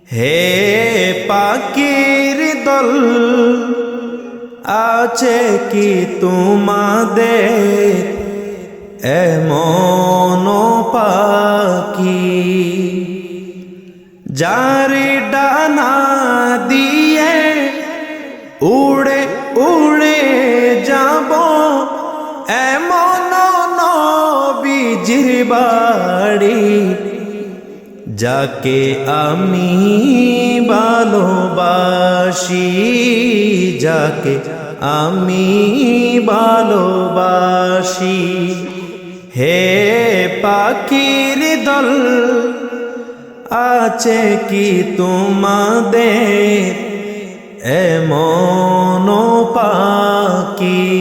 হে পাখির দল আছে কি তোমাদের এমন পাখি যার ডানা দিয়ে উড়ে উড়ে যাব এমন নবীজির বাড়ি যাকে আমি ভালোবাসি, যাকে আমি ভালোবাসি। হে পাখির দল আছে কি তোমাদের এমন পাখি?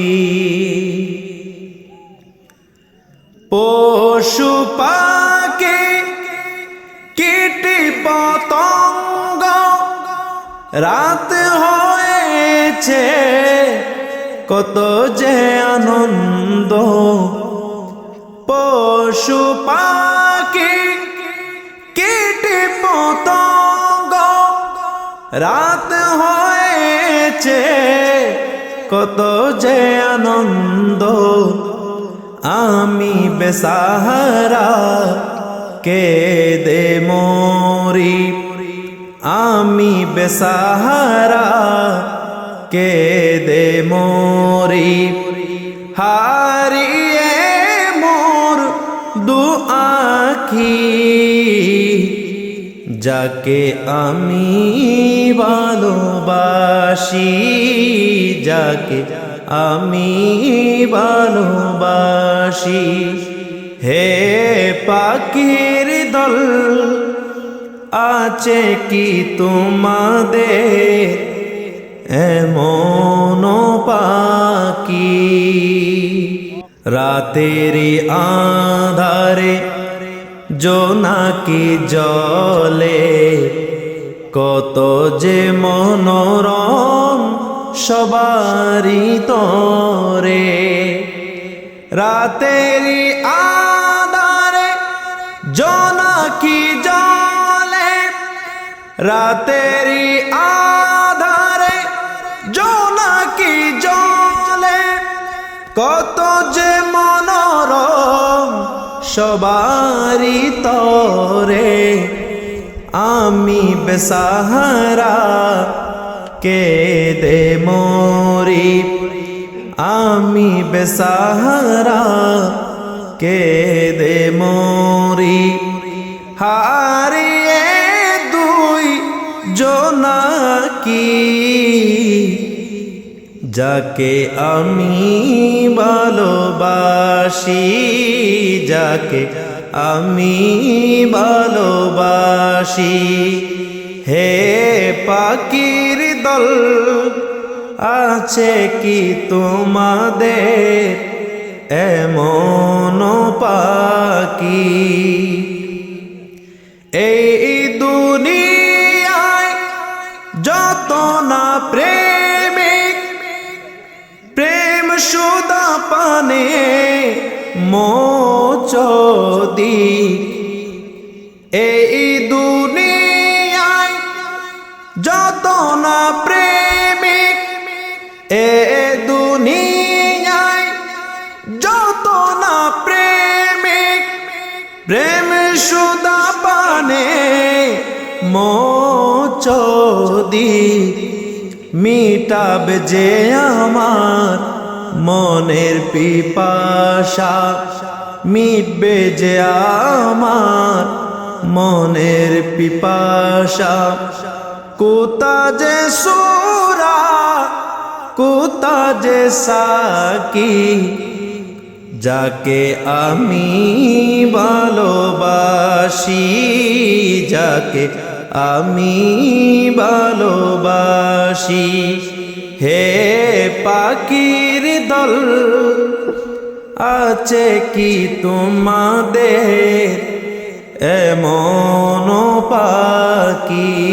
পশু পাখি কীটি পতঙ্গ রাত হয়েছে কত যে আনন্দ। পশু পাখি কীটি পতঙ্গ রাত হয়েছে কত যে আনন্দ। আমি বেসাহারা কেঁদে মরি, আমি বেসাহারা কেঁদে মরি। হারিয়ে মোর দু আঁখি যাকে আমি ভালোবাসি, যাকে আমি ভালোবাসি। হে পাখির দল আছে কি তোমাদের এমন পাখি? রাতেরি আঁধারে জোনাকি জলে কত যে মনোরম সবারি তরে। রাতেরি আঁধারে জোনাকি জলে, রাতেরি আঁধারে জোনাকি জলে কত যে মনোরম সবারি তরে। আমি বেসাহারা কেঁদে মরি, আমি বেসাহারা কেঁদে মরি। হারিয়ে দুই জোনাকি যাকে আমি ভালোবাসি, যাকে আমি ভালোবাসি। হে পাখির দল আছে কি তোমাদের এমন পাখি? এই দুনিয়ায় যত না প্রেমিক প্রেম সুধা পানে মোচদি। এই দুনিয়ায় যত না প্রেমিক, এ দুনিয়ায় যত না প্রেমিক প্রেম সুধা পানে মোচদি। মিটাবে যে আমার মনের পিপাসা, মিটবে যে আমার মনের পিপাসা। কোথা যে সুরা কোথা যে সাকি যাকে আমি ভালোবাসি, যাকে আমি ভালোবাসি। হে পাখির দল আছে কি তোমাদের এমন পাখি?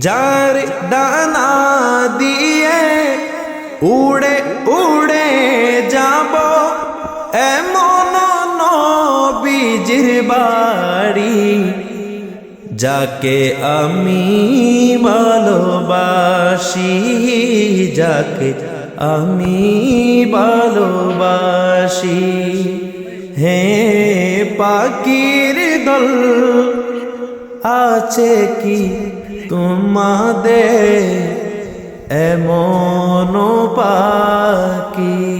যার ডানা দিয়ে উড়ে উড়ে যাব এমন নবীজির বাড়ি যাকে আমি ভালোবাসি, যাকে আমি ভালোবাসি। হে পাখির দল, আছে কি তোমাদের এমন পাখি?